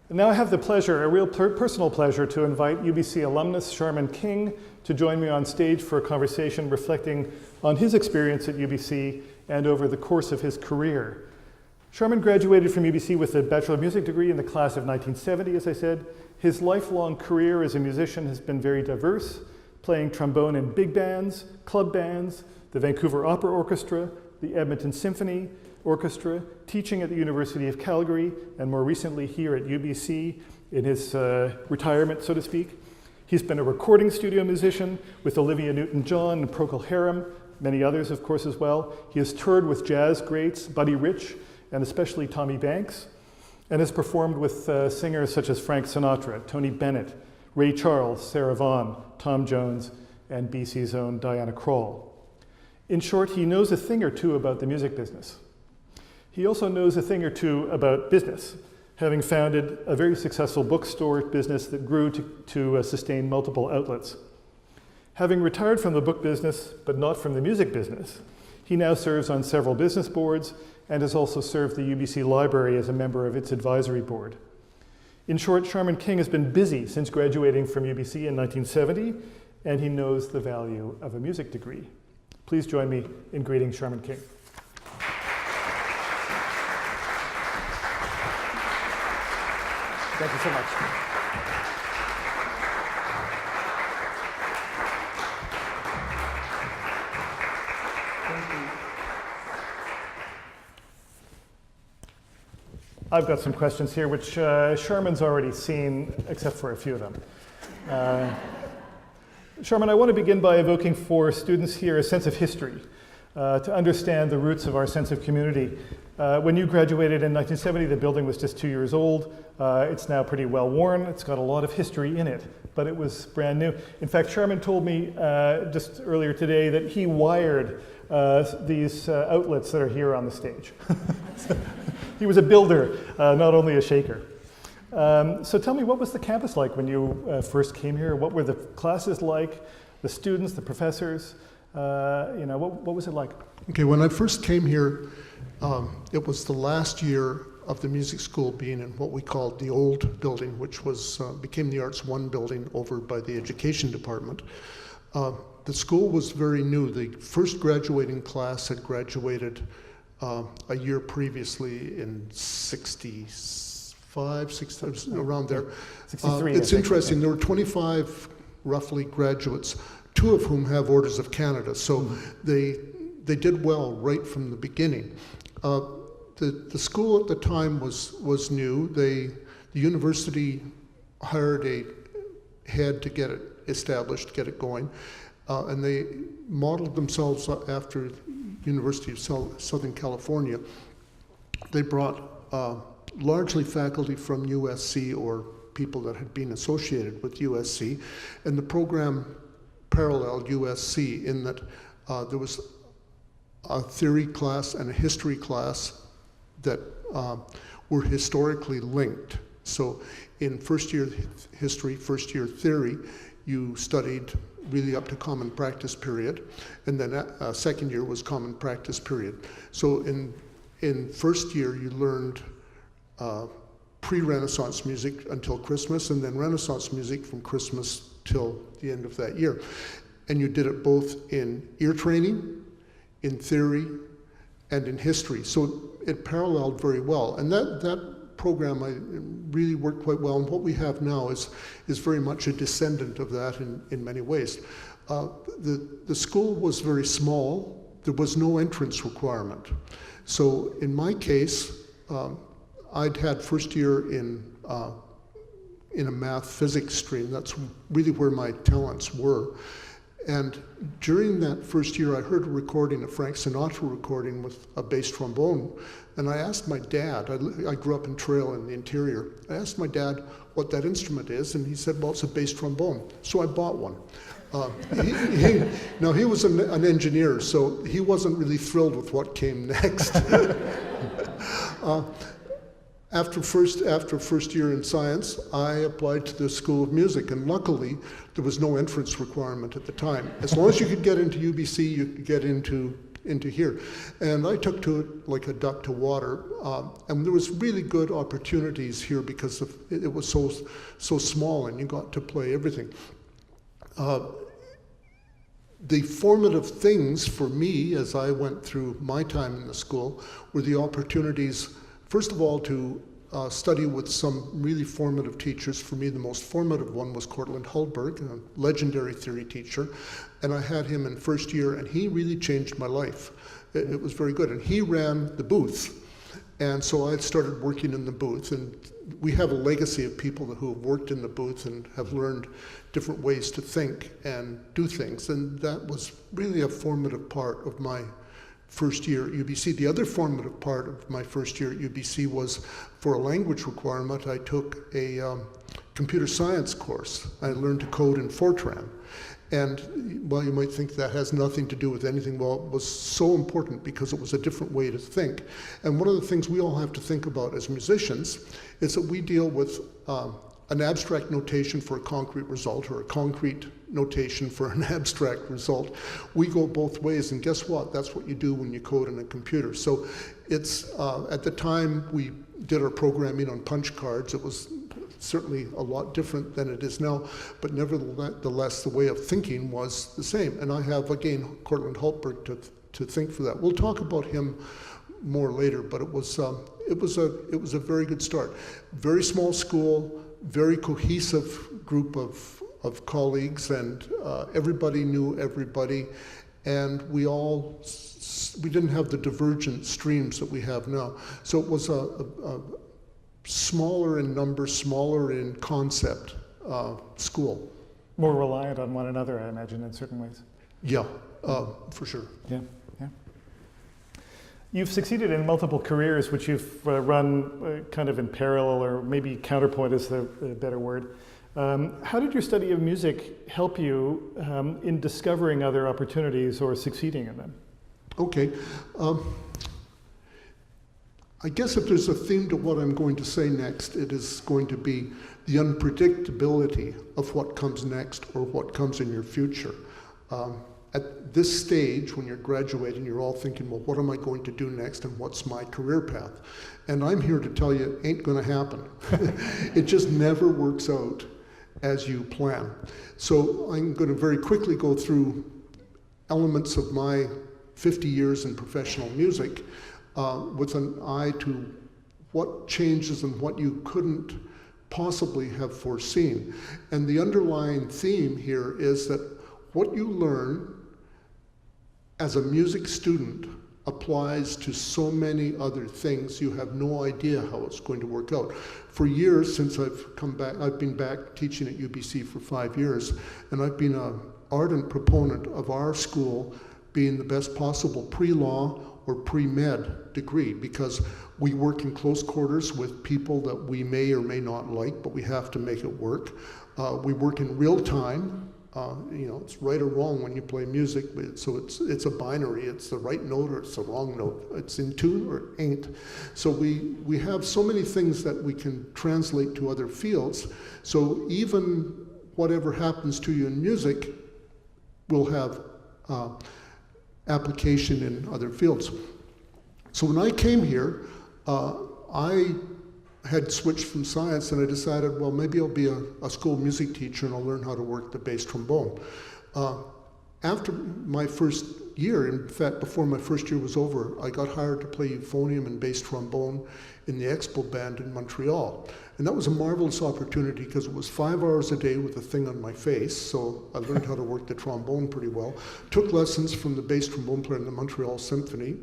And now I have the pleasure, a real personal pleasure, to invite UBC alumnus Sharman King to join me on stage for a conversation reflecting on his experience at UBC and over the course of his career. Sharman graduated from UBC with a Bachelor of Music degree in the class of 1970, as I said. His lifelong career as a musician has been very diverse, playing trombone in big bands, club bands, the Vancouver Opera Orchestra, the Edmonton Symphony Orchestra, teaching at the University of Calgary, and more recently here at UBC in his retirement, so to speak. He's been a recording studio musician with Olivia Newton-John and Procol Harum, many others, of course, as well. He has toured with jazz greats Buddy Rich and especially Tommy Banks, and has performed with singers such as Frank Sinatra, Tony Bennett, Ray Charles, Sarah Vaughan, Tom Jones, and BC's own Diana Krall. In short, he knows a thing or two about the music business. He also knows a thing or two about business, having founded a very successful bookstore business that grew to sustain multiple outlets. Having retired from the book business, but not from the music business, he now serves on several business boards and has also served the UBC Library as a member of its advisory board. In short, Sharman King has been busy since graduating from UBC in 1970, and he knows the value of a music degree. Please join me in greeting Sharman King. Thank you so much. I've got some questions here, which Sharman's already seen, except for a few of them. Sharman, I want to begin by evoking for students here a sense of history, to understand the roots of our sense of community. When you graduated in 1970, the building was just 2 years old. It's now pretty well worn. It's got a lot of history in it, but it was brand new. In fact, Sharman told me just earlier today that he wired these outlets that are here on the stage. He was a builder, not only a shaker. So tell me, what was the campus like when you first came here? What were the classes like, the students, the professors? What was it like? Okay, when I first came here, it was the last year of the music school being in what we called the old building, which was became the Arts 1 building over by the education department. The school was very new. The first graduating class had graduated a year previously in 65, 60, around there. 63, it's interesting, there were 25 roughly graduates, 2 of whom have Orders of Canada, so they did well right from the beginning. The school at the time was new. The university hired a head to get it established, get it going, and they modeled themselves after University of Southern California. They brought largely faculty from USC or people that had been associated with USC, and the program paralleled USC in that there was a theory class and a history class that were historically linked. So in first year history, first year theory, you studied really up to common practice period, and then second year was common practice period. So in first year you learned pre-Renaissance music until Christmas, and then Renaissance music from Christmas till the end of that year. And you did it both in ear training, in theory, and in history. So it paralleled very well. And that program really worked quite well, and what we have now is very much a descendant of that in many ways. The school was very small. There was no entrance requirement. So in my case, I'd had first year in a math physics stream. That's really where my talents were. And during that first year, I heard a recording, a Frank Sinatra recording with a bass trombone. And I asked my dad, I grew up in Trail in the interior. I asked my dad what that instrument is, and he said, well, it's a bass trombone. So I bought one. He was an engineer, so he wasn't really thrilled with what came next. After first year in science, I applied to the School of Music, and luckily there was no entrance requirement at the time. As long as you could get into UBC, you could get into into here. And I took to it like a duck to water. And there was really good opportunities here because it was so small and you got to play everything. The formative things for me as I went through my time in the school were the opportunities, first of all, to study with some really formative teachers. For me, the most formative one was Cortland Hultberg, a legendary theory teacher, and I had him in first year, and he really changed my life. It was very good, and he ran the booth, and so I started working in the booth, and we have a legacy of people who have worked in the booth and have learned different ways to think and do things, and that was really a formative part of my first year at UBC. The other formative part of my first year at UBC was for a language requirement. I took a computer science course. I learned to code in Fortran. And while you might think that has nothing to do with anything, well, it was so important because it was a different way to think. And one of the things we all have to think about as musicians is that we deal with an abstract notation for a concrete result or a concrete notation for an abstract result. We go both ways, and guess what? That's what you do when you code in a computer. So it's, at the time we did our programming on punch cards, it was certainly a lot different than it is now, but nevertheless the way of thinking was the same. And I have, again, Cortland Hultberg to thank for that. We'll talk about him more later, but it was a very good start. Very small school, very cohesive group of colleagues, and everybody knew everybody, and we didn't have the divergent streams that we have now. So it was a smaller in number, smaller in concept school. More reliant on one another, I imagine, in certain ways. Yeah, for sure. Yeah. You've succeeded in multiple careers, which you've run kind of in parallel, or maybe counterpoint is the better word. How did your study of music help you in discovering other opportunities or succeeding in them? Okay. I guess if there's a theme to what I'm going to say next, it is going to be the unpredictability of what comes next or what comes in your future. At this stage, when you're graduating, you're all thinking, well, what am I going to do next and what's my career path? And I'm here to tell you, it ain't gonna happen. It just never works out as you plan. So I'm gonna very quickly go through elements of my 50 years in professional music with an eye to what changes and what you couldn't possibly have foreseen. And the underlying theme here is that what you learn as a music student applies to so many other things. You have no idea how it's going to work out. For years since I've come back, I've been back teaching at UBC for 5 years, and I've been an ardent proponent of our school being the best possible pre-law or pre-med degree, because we work in close quarters with people that we may or may not like, but we have to make it work. We work in real time. It's right or wrong when you play music, so it's a binary. It's the right note or it's the wrong note. It's in tune or ain't. So we have so many things that we can translate to other fields. So even whatever happens to you in music will have application in other fields. So when I came here, I had switched from science, and I decided, well, maybe I'll be a school music teacher and I'll learn how to work the bass trombone. After my first year, in fact, before my first year was over, I got hired to play euphonium and bass trombone in the Expo Band in Montreal. And that was a marvelous opportunity because it was 5 hours a day with a thing on my face, so I learned how to work the trombone pretty well. Took lessons from the bass trombone player in the Montreal Symphony.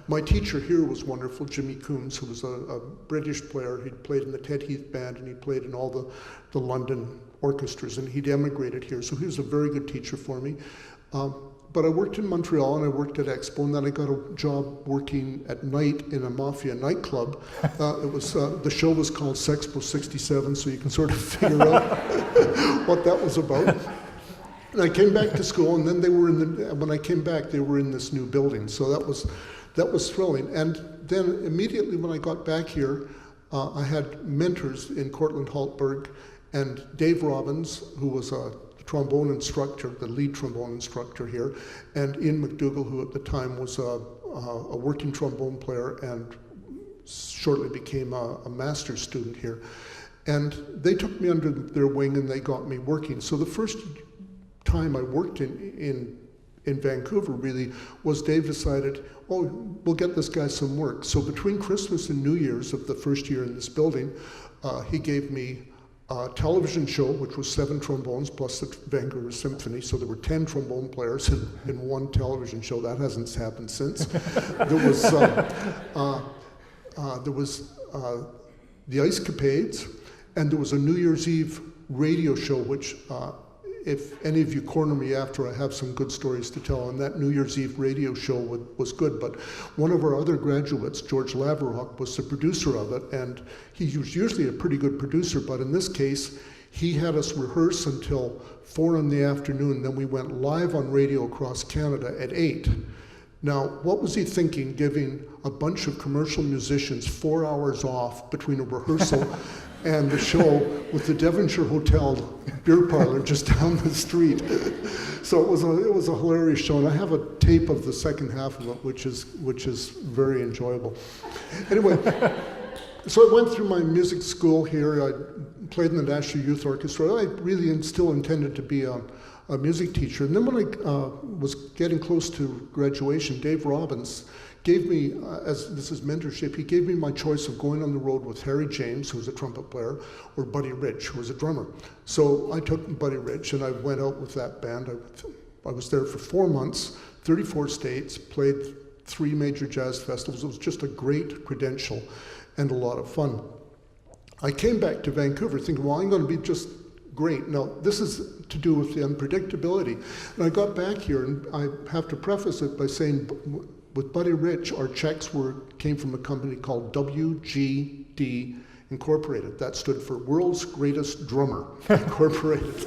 My teacher here was wonderful, Jimmy Coombs, who was a British player. He'd played in the Ted Heath Band and he played in all the London orchestras, and he'd emigrated here, so he was a very good teacher for me. But I worked in Montreal and I worked at Expo, and then I got a job working at night in a Mafia nightclub. The show was called Sexpo 67, so you can sort of figure out what that was about. And I came back to school, and then when I came back, they were in this new building, so that was thrilling. And then immediately when I got back here, I had mentors in Cortland Hultberg and Dave Robbins, who was a trombone instructor, the lead trombone instructor here, and Ian McDougall, who at the time was a working trombone player and shortly became a master's student here. And they took me under their wing and they got me working. So the first time I worked in Vancouver really was Dave decided, oh, we'll get this guy some work. So between Christmas and New Year's of the first year in this building, he gave me a television show, which was 7 trombones plus the Vancouver Symphony. So there were 10 trombone players in one television show. That hasn't happened since. There was the Ice Capades, and there was a New Year's Eve radio show, which if any of you corner me after, I have some good stories to tell, and that New Year's Eve radio show was good. But one of our other graduates, George Laverock, was the producer of it, and he was usually a pretty good producer, but in this case, he had us rehearse until 4 in the afternoon, then we went live on radio across Canada at 8. Now, what was he thinking, giving a bunch of commercial musicians 4 hours off between a rehearsal and the show with the Devonshire Hotel beer parlor just down the street? So it was a hilarious show, and I have a tape of the second half of it, which is very enjoyable. Anyway, so I went through my music school here. I played in the National Youth Orchestra. I really still intended to be a music teacher. And then when I was getting close to graduation, Dave Robbins gave me, as this is mentorship, he gave me my choice of going on the road with Harry James, who was a trumpet player, or Buddy Rich, who was a drummer. So I took Buddy Rich and I went out with that band. I was there for 4 months, 34 states, played 3 major jazz festivals. It was just a great credential and a lot of fun. I came back to Vancouver thinking, well, I'm going to be just great. Now, this is to do with the unpredictability. And I got back here, and I have to preface it by saying, with Buddy Rich, our checks came from a company called WGD Incorporated. That stood for World's Greatest Drummer Incorporated.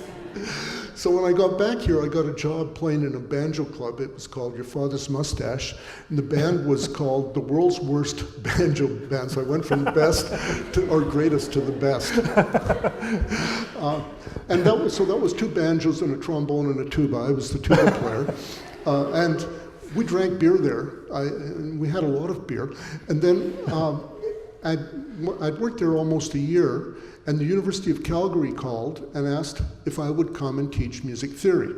So when I got back here, I got a job playing in a banjo club. It was called Your Father's Mustache, and the band was called the World's Worst Banjo Band. So I went from the best or greatest to the best. And that was 2 banjos and a trombone and a tuba. I was the tuba player, and we drank beer there. And we had a lot of beer, and then I'd worked there almost a year. And the University of Calgary called and asked if I would come and teach music theory.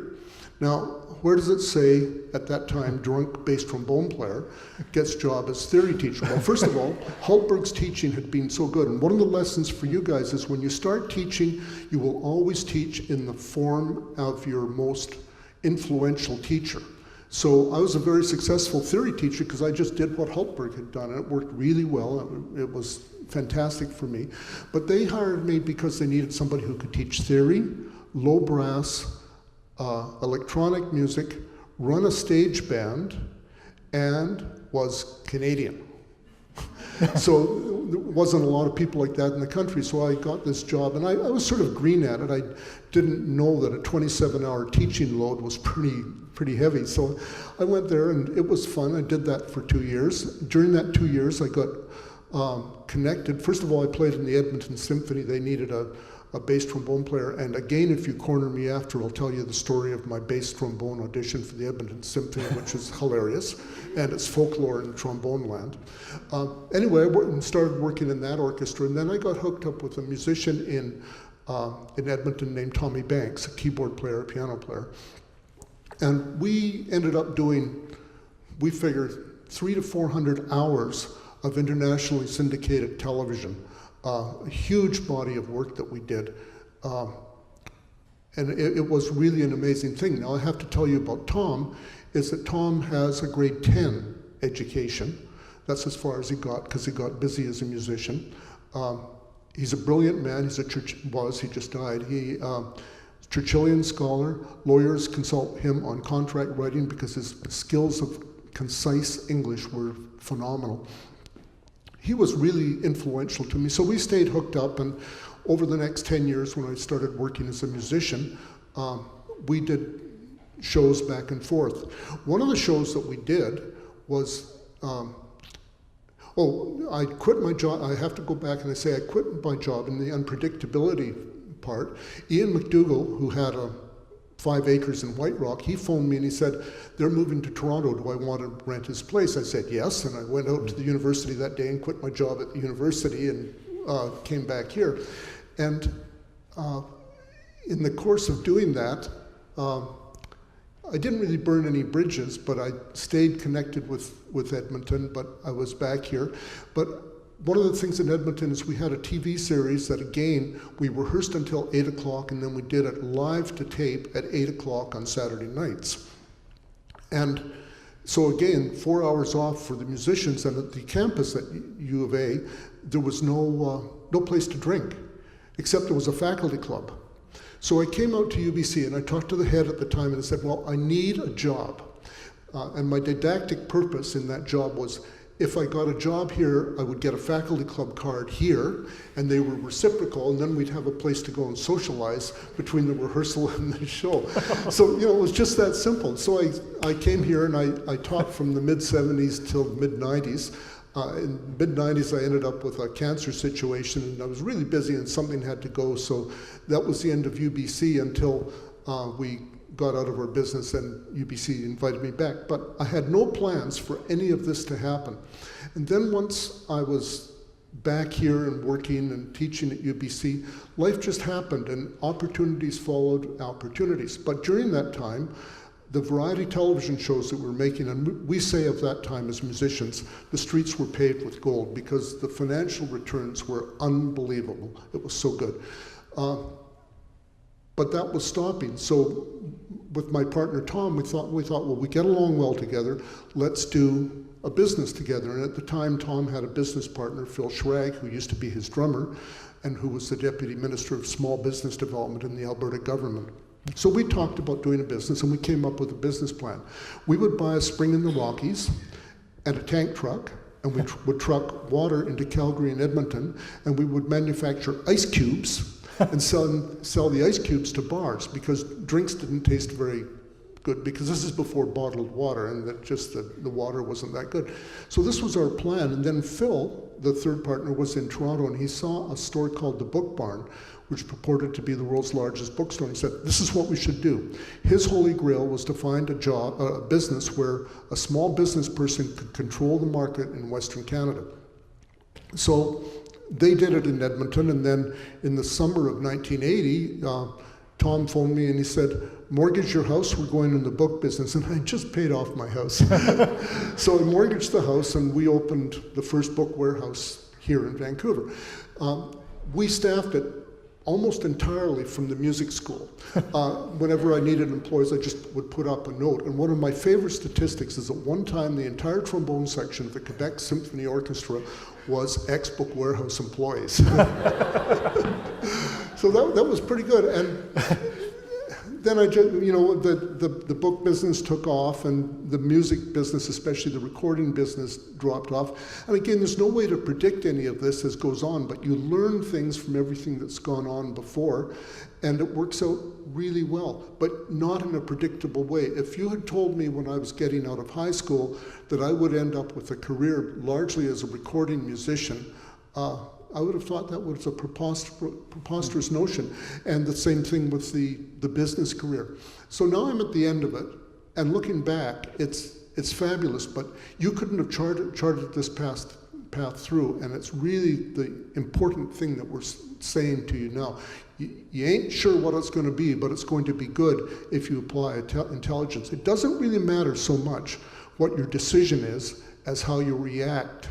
Now, where does it say at that time, drunk bass trombone player gets job as theory teacher? Well, first of all, Hultberg's teaching had been so good. And one of the lessons for you guys is when you start teaching, you will always teach in the form of your most influential teacher. So I was a very successful theory teacher because I just did what Hultberg had done, and it worked really well. It was fantastic for me. But they hired me because they needed somebody who could teach theory, low brass, electronic music, run a stage band, and was Canadian. So there wasn't a lot of people like that in the country, so I got this job, and I was sort of green at it. I didn't know that a 27-hour teaching load was pretty heavy, so I went there, and it was fun. I did that for 2 years. During that 2 years, I got connected. First of all, I played in the Edmonton Symphony. They needed a bass trombone player, and again, if you corner me after, I'll tell you the story of my bass trombone audition for the Edmonton Symphony, which is hilarious, and it's folklore in trombone land. Anyway, I started working in that orchestra, and then I got hooked up with a musician in Edmonton named Tommy Banks, a keyboard player, a piano player, and we ended up doing, we figured, 300 to 400 hours of internationally syndicated television. A huge body of work that we did. And it was really an amazing thing. Now I have to tell you about Tom, is that Tom has a grade 10 education. That's as far as he got, because he got busy as a musician. He's a brilliant man, he just died. He Churchillian scholar, lawyers consult him on contract writing because his skills of concise English were phenomenal. He was really influential to me. So we stayed hooked up, and over the next 10 years when I started working as a musician, we did shows back and forth. One of the shows that we did was, I quit my job. I have to go back and I say I quit my job in the unpredictability part. Ian McDougall, who had 5 acres in White Rock, he phoned me and he said, they're moving to Toronto, do I want to rent his place? I said yes, and I went out to the university that day and quit my job at the university and came back here. And in the course of doing that, I didn't really burn any bridges, but I stayed connected with Edmonton, but I was back here. But one of the things in Edmonton is we had a TV series that, again, we rehearsed until 8 o'clock, and then we did it live to tape at 8 o'clock on Saturday nights. And so again, 4 hours off for the musicians, and at the campus at U of A, there was no place to drink, except there was a faculty club. So I came out to UBC and I talked to the head at the time and I said, well, I need a job. And my didactic purpose in that job was, if I got a job here, I would get a faculty club card here, and they were reciprocal, and then we'd have a place to go and socialize between the rehearsal and the show. So, it was just that simple. So I came here and I taught from the mid-70s till the mid-90s. In the mid-90s, I ended up with a cancer situation, and I was really busy and something had to go, so that was the end of UBC until we got out of our business and UBC invited me back. But I had no plans for any of this to happen. And then once I was back here and working and teaching at UBC, life just happened and opportunities followed opportunities. But during that time, the variety television shows that we were making, and we say of that time as musicians, the streets were paved with gold because the financial returns were unbelievable. It was so good. But that was stopping. So with my partner Tom, we thought, well, we get along well together. Let's do a business together. And at the time, Tom had a business partner, Phil Schrag, who used to be his drummer, and who was the Deputy Minister of Small Business Development in the Alberta government. So we talked about doing a business, and we came up with a business plan. We would buy a spring in the Rockies and a tank truck, and we would truck water into Calgary and Edmonton, and we would manufacture ice cubes and sell the ice cubes to bars, because drinks didn't taste very good, because this is before bottled water, and that just the water wasn't that good. So this was our plan. And then Phil, the third partner, was in Toronto, and he saw a store called the Book Barn, which purported to be the world's largest bookstore. And he said, this is what we should do. His holy grail was to find a business where a small business person could control the market in Western Canada. So they did it in Edmonton, and then in the summer of 1980, Tom phoned me and he said, mortgage your house, we're going in the book business. And I just paid off my house. So I mortgaged the house, and we opened the first book warehouse here in Vancouver. We staffed it almost entirely from the music school. Whenever I needed employees, I just would put up a note. And one of my favorite statistics is at one time the entire trombone section of the Quebec Symphony Orchestra was ex-book warehouse employees. So that was pretty good. And then I just, the book business took off, and the music business, especially the recording business, dropped off. And again, there's no way to predict any of this as goes on, but you learn things from everything that's gone on before, and it works out really well, but not in a predictable way. If you had told me when I was getting out of high school that I would end up with a career largely as a recording musician, I would have thought that was a preposterous notion. And the same thing with the business career. So now I'm at the end of it, and looking back, it's fabulous, but you couldn't have charted this path through, and it's really the important thing that we're saying to you now. You ain't sure what it's going to be, but it's going to be good if you apply intelligence. It doesn't really matter so much what your decision is as how you react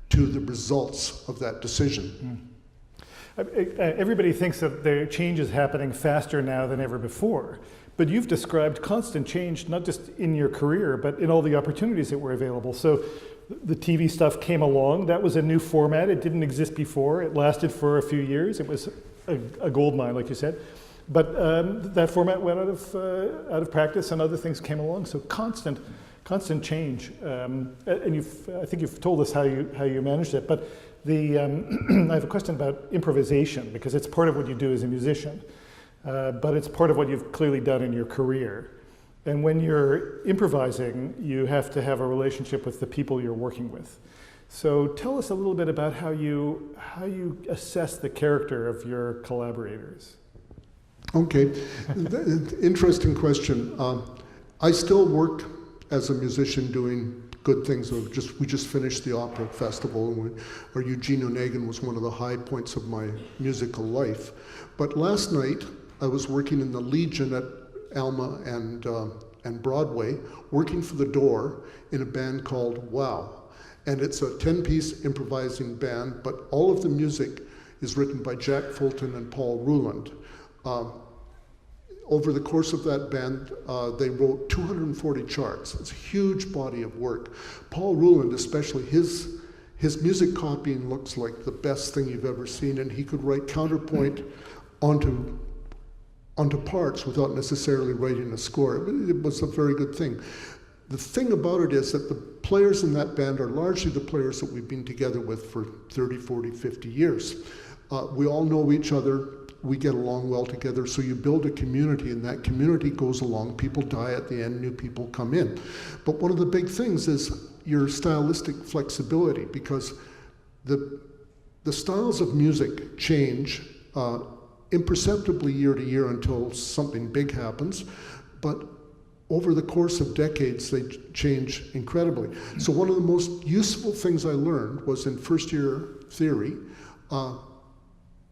to the results of that decision. Everybody thinks that the change is happening faster now than ever before, but you've described constant change, not just in your career, but in all the opportunities that were available. So the TV stuff came along. That was a new format. It didn't exist before. It lasted for a few years. It was a gold mine, like you said. But that format went out of practice, and other things came along. So constant change. And I think you've told us how you managed it. But I have a question about improvisation, because it's part of what you do as a musician, but it's part of what you've clearly done in your career. And when you're improvising, you have to have a relationship with the people you're working with. So tell us a little bit about how you assess the character of your collaborators. Okay, interesting question. I still work as a musician doing good things. We just finished the opera festival, where Eugene Onegin was one of the high points of my musical life. But last night I was working in the Legion at Alma and Broadway, working for the Door in a band called Wow. And it's a 10-piece improvising band, but all of the music is written by Jack Fulton and Paul Ruland. Over the course of that band, they wrote 240 charts. It's a huge body of work. Paul Ruland, especially, his music copying looks like the best thing you've ever seen, and he could write counterpoint onto parts without necessarily writing a score. It was a very good thing. The thing about it is that the players in that band are largely the players that we've been together with for 30, 40, 50 years. We all know each other. We get along well together, so you build a community, and that community goes along. People die at the end, new people come in. But one of the big things is your stylistic flexibility, because the styles of music change imperceptibly year to year until something big happens, but over the course of decades, they change incredibly. So one of the most useful things I learned was in first year theory,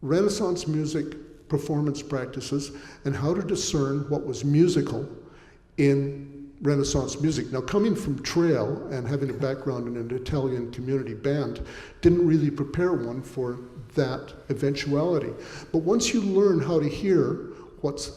Renaissance music performance practices, and how to discern what was musical in Renaissance music. Now, coming from Trail and having a background in an Italian community band didn't really prepare one for that eventuality. But once you learn how to hear what's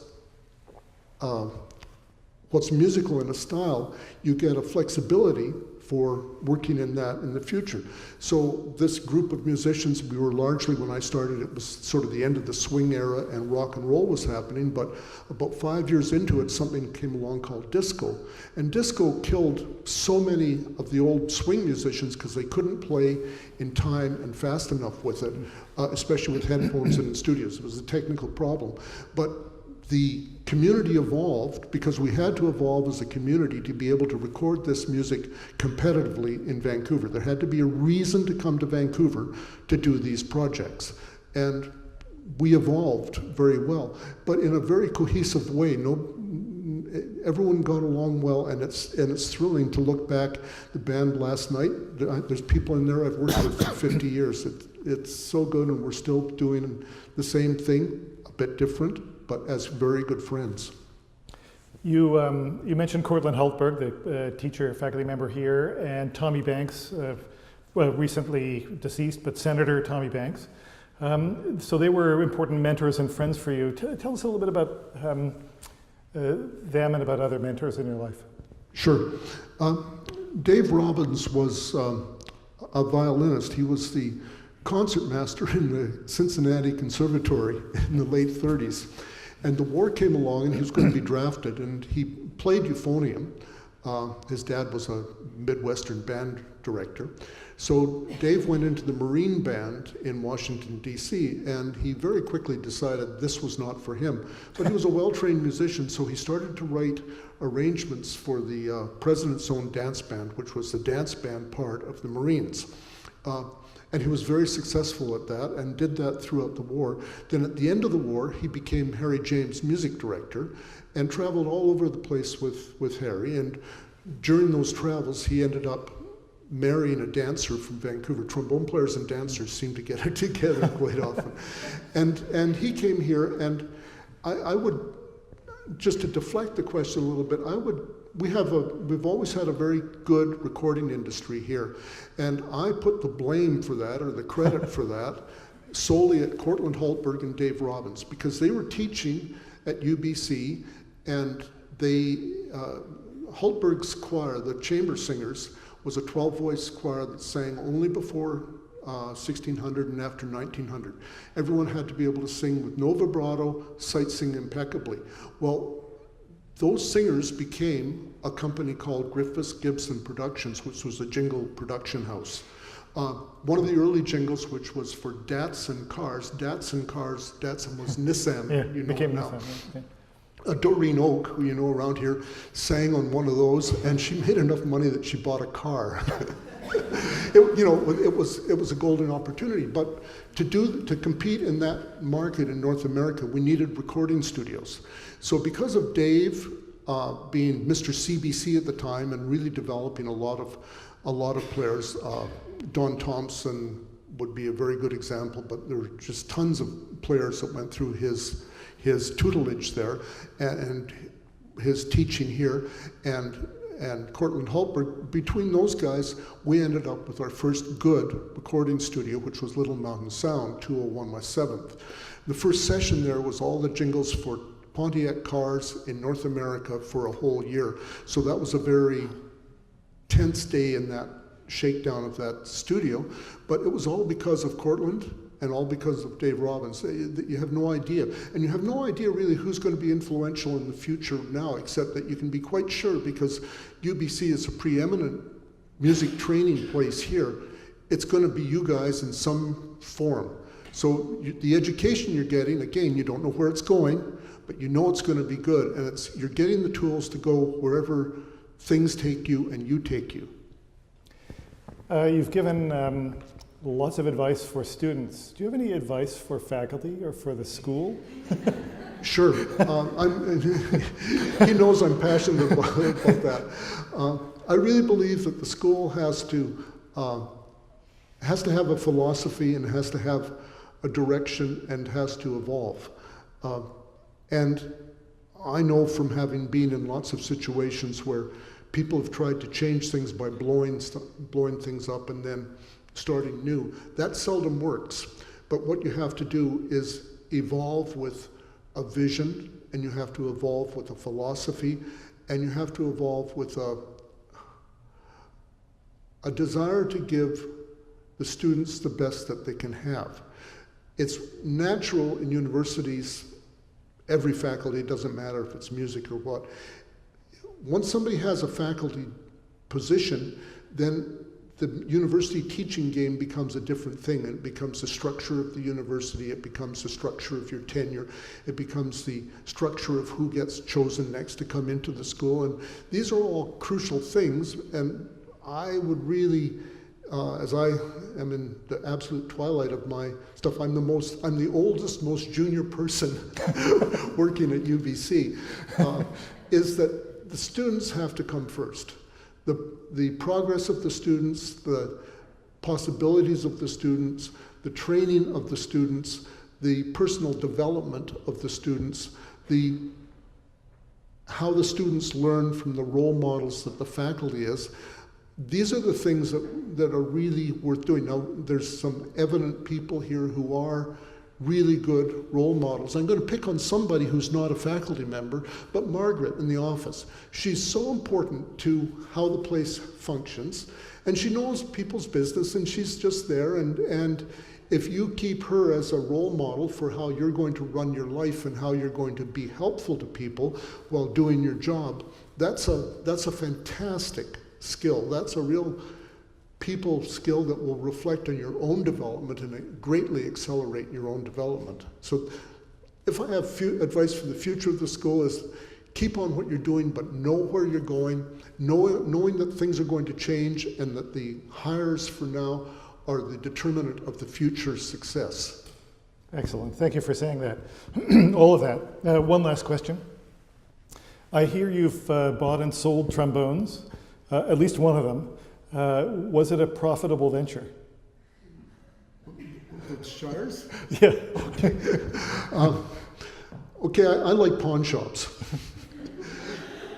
musical in a style, you get a flexibility for working in that in the future. So this group of musicians, we were largely, when I started, it was sort of the end of the swing era and rock and roll was happening, but about 5 years into it, something came along called disco. And disco killed so many of the old swing musicians because they couldn't play in time and fast enough with it, especially with headphones and in studios. It was a technical problem. But the community evolved because we had to evolve as a community to be able to record this music competitively in Vancouver. There had to be a reason to come to Vancouver to do these projects. And we evolved very well, but in a very cohesive way. Everyone got along well, and it's thrilling to look back. The band last night, there's people in there I've worked with for 50 years. It's so good, and we're still doing the same thing, a bit different, but as very good friends. You mentioned Cortland Hultberg, the teacher, faculty member here, and Tommy Banks, recently deceased, but Senator Tommy Banks. So they were important mentors and friends for you. Tell us a little bit about them and about other mentors in your life. Sure. Dave Robbins was a violinist. He was the concertmaster in the Cincinnati Conservatory in the late 30s. And the war came along, and he was going to be drafted, and he played euphonium. His dad was a Midwestern band director. So Dave went into the Marine Band in Washington, D.C., and he very quickly decided this was not for him. But he was a well-trained musician, so he started to write arrangements for the President's Own Dance Band, which was the dance band part of the Marines. And he was very successful at that and did that throughout the war. Then at the end of the war, he became Harry James' music director and traveled all over the place with Harry. And during those travels, he ended up marrying a dancer from Vancouver. Trombone players and dancers seem to get together quite often. And he came here, and I would, just to deflect the question a little bit, we've always had a very good recording industry here. And I put the blame for that, or the credit for that, solely at Cortland Hultberg and Dave Robbins, because they were teaching at UBC, and Hultberg's choir, the chamber singers, was a 12-voice choir that sang only before 1600 and after 1900. Everyone had to be able to sing with no vibrato, sight sing impeccably. Well, those singers became a company called Griffiths Gibson Productions, which was a jingle production house. One of the early jingles, which was for Datsun cars, Datsun was Nissan, Yeah, you know became now. Nissan, Doreen Oak, who you know around here, sang on one of those, and she made enough money that she bought a car. It was a golden opportunity. But to compete in that market in North America, we needed recording studios. So because of Dave being Mr. CBC at the time and really developing a lot of players, Don Thompson would be a very good example, but there were just tons of players that went through his tutelage there and his teaching here, and Cortland Haltberg. Between those guys, we ended up with our first good recording studio, which was Little Mountain Sound, 201 West 7th. The first session there was all the jingles for Pontiac cars in North America for a whole year. So that was a very tense day in that shakedown of that studio, but it was all because of Cortland and all because of Dave Robbins. You have no idea. And you have no idea really who's going to be influential in the future now, except that you can be quite sure, because UBC is a preeminent music training place here, it's going to be you guys in some form. So the education you're getting, again, you don't know where it's going, but you know it's going to be good, and you're getting the tools to go wherever things take you and you take you. You've given lots of advice for students. Do you have any advice for faculty or for the school? Sure. He knows I'm passionate about that. I really believe that the school has to have a philosophy and has to have a direction and has to evolve. And I know from having been in lots of situations where people have tried to change things by blowing things up and then starting new. That seldom works. But what you have to do is evolve with a vision, and you have to evolve with a philosophy, and you have to evolve with a desire to give the students the best that they can have. It's natural in universities, every faculty, it doesn't matter if it's music or what. Once somebody has a faculty position, then the university teaching game becomes a different thing. It becomes the structure of the university, it becomes the structure of your tenure, it becomes the structure of who gets chosen next to come into the school, and these are all crucial things, and I would really, as I am in the absolute twilight of my stuff, I'm the oldest, most junior person working at UBC, is that the students have to come first. The progress of the students, the possibilities of the students, the training of the students, the personal development of the students, how the students learn from the role models that the faculty is. These are the things that are really worth doing. Now, there's some evident people here who are really good role models. I'm going to pick on somebody who's not a faculty member, but Margaret in the office. She's so important to how the place functions, and she knows people's business, and she's just there, and if you keep her as a role model for how you're going to run your life and how you're going to be helpful to people while doing your job, that's a fantastic skill. That's a real people skill that will reflect on your own development and greatly accelerate your own development. So if I have advice for the future of the school is keep on what you're doing, but know where you're going, knowing that things are going to change and that the hires for now are the determinant of the future success. Excellent. Thank you for saying that. All of that. One last question. I hear you've bought and sold trombones, at least one of them. Was it a profitable venture? It's Shires? Yeah. Okay, I like pawn shops.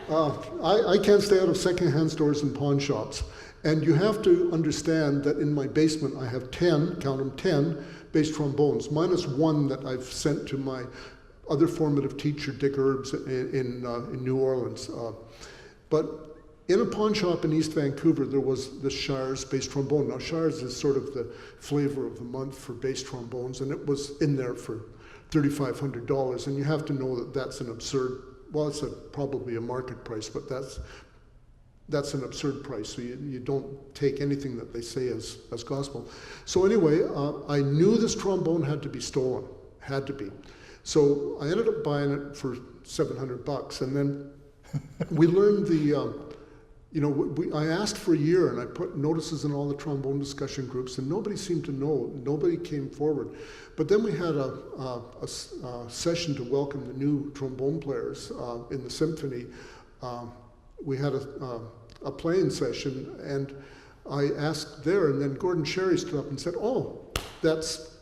I can't stay out of secondhand stores and pawn shops. And you have to understand that in my basement I have 10, count them 10, bass trombones, minus one that I've sent to my other formative teacher, Dick Herbs, in New Orleans. But in a pawn shop in East Vancouver, there was the Shires bass trombone. Now, Shires is sort of the flavor of the month for bass trombones, and it was in there for $3,500. And you have to know that that's an absurd, well, it's probably a market price, but that's an absurd price. So you don't take anything that they say as gospel. So anyway, I knew this trombone had to be stolen, had to be. So I ended up buying it for $700, and then we learned I asked for a year, and I put notices in all the trombone discussion groups, and nobody seemed to know. Nobody came forward. But then we had a session to welcome the new trombone players in the symphony. We had a playing session, and I asked there, and then Gordon Sherry stood up and said, "Oh, that's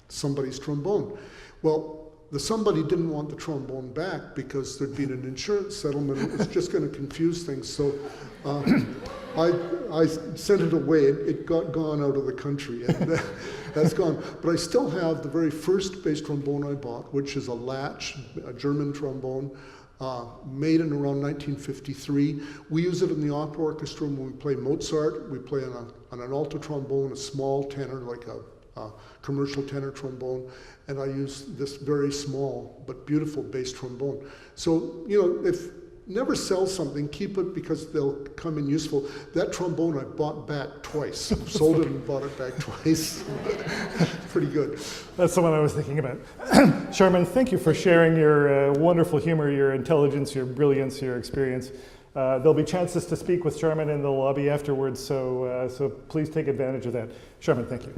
somebody's trombone." Well, the somebody didn't want the trombone back because there'd been an insurance settlement. It was just going to confuse things. So I sent it away. It got gone out of the country, and that's gone. But I still have the very first bass trombone I bought, which is a latch, a German trombone, made in around 1953. We use it in the opera orchestra when we play Mozart. We play on an alto trombone, a small tenor, like a commercial tenor trombone, and I use this very small but beautiful bass trombone. So, if never sell something, keep it because they'll come in useful. That trombone I bought back twice. Sold it and bought it back twice. Pretty good. That's the one I was thinking about. Sharman, thank you for sharing your wonderful humor, your intelligence, your brilliance, your experience. There'll be chances to speak with Sharman in the lobby afterwards, so please take advantage of that. Sharman, thank you.